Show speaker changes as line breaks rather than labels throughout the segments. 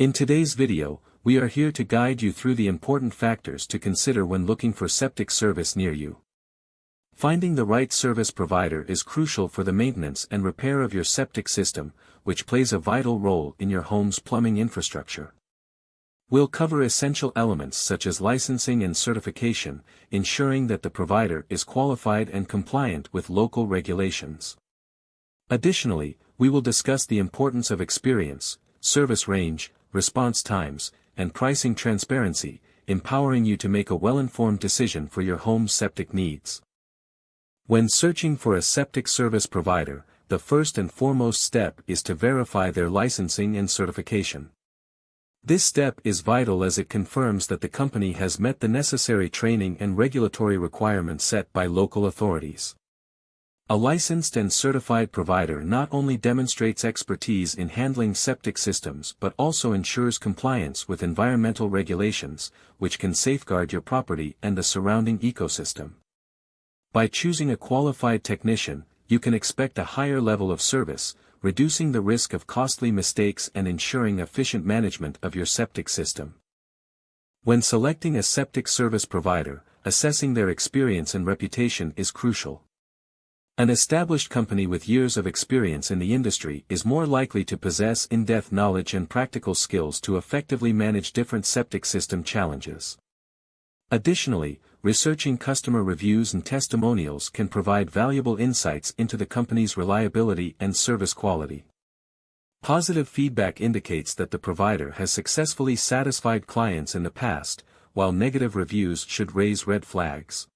In today's video, we are here to guide you through the important factors to consider when looking for septic service near you. Finding the right service provider is crucial for the maintenance and repair of your septic system, which plays a vital role in your home's plumbing infrastructure. We'll cover essential elements such as licensing and certification, ensuring that the provider is qualified and compliant with local regulations. Additionally, we will discuss the importance of experience, service range, response times, and pricing transparency, empowering you to make a well-informed decision for your home's septic needs. When searching for a septic service provider, the first and foremost step is to verify their licensing and certification. This step is vital as it confirms that the company has met the necessary training and regulatory requirements set by local authorities. A licensed and certified provider not only demonstrates expertise in handling septic systems but also ensures compliance with environmental regulations, which can safeguard your property and the surrounding ecosystem. By choosing a qualified technician, you can expect a higher level of service, reducing the risk of costly mistakes and ensuring efficient management of your septic system. When selecting a septic service provider, assessing their experience and reputation is crucial. An established company with years of experience in the industry is more likely to possess in-depth knowledge and practical skills to effectively manage different septic system challenges. Additionally, researching customer reviews and testimonials can provide valuable insights into the company's reliability and service quality. Positive feedback indicates that the provider has successfully satisfied clients in the past, while negative reviews should raise red flags.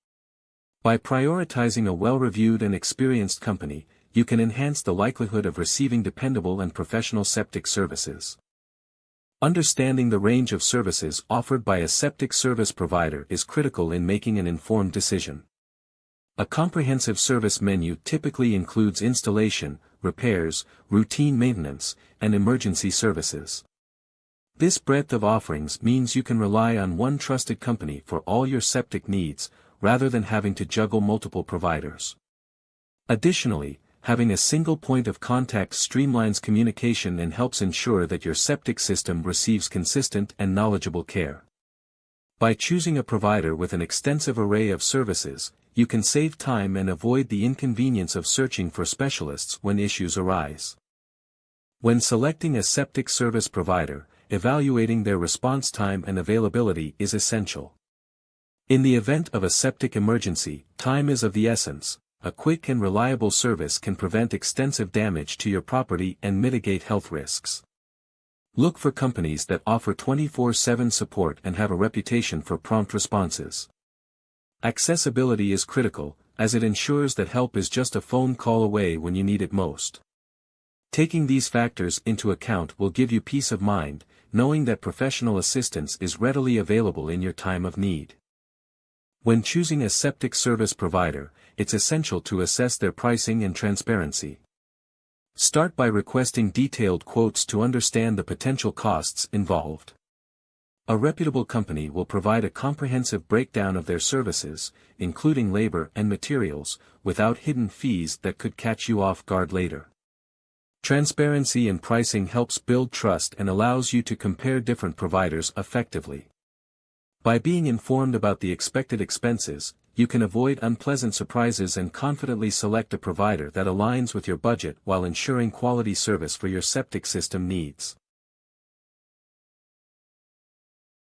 By prioritizing a well-reviewed and experienced company, you can enhance the likelihood of receiving dependable and professional septic services. Understanding the range of services offered by a septic service provider is critical in making an informed decision. A comprehensive service menu typically includes installation, repairs, routine maintenance, and emergency services. This breadth of offerings means you can rely on one trusted company for all your septic needs, rather than having to juggle multiple providers. Additionally, having a single point of contact streamlines communication and helps ensure that your septic system receives consistent and knowledgeable care. By choosing a provider with an extensive array of services, you can save time and avoid the inconvenience of searching for specialists when issues arise. When selecting a septic service provider, evaluating their response time and availability is essential. In the event of a septic emergency, time is of the essence. A quick and reliable service can prevent extensive damage to your property and mitigate health risks. Look for companies that offer 24/7 support and have a reputation for prompt responses. Accessibility is critical, as it ensures that help is just a phone call away when you need it most. Taking these factors into account will give you peace of mind, knowing that professional assistance is readily available in your time of need. When choosing a septic service provider, it's essential to assess their pricing and transparency. Start by requesting detailed quotes to understand the potential costs involved. A reputable company will provide a comprehensive breakdown of their services, including labor and materials, without hidden fees that could catch you off guard later. Transparency in pricing helps build trust and allows you to compare different providers effectively. By being informed about the expected expenses, you can avoid unpleasant surprises and confidently select a provider that aligns with your budget while ensuring quality service for your septic system needs.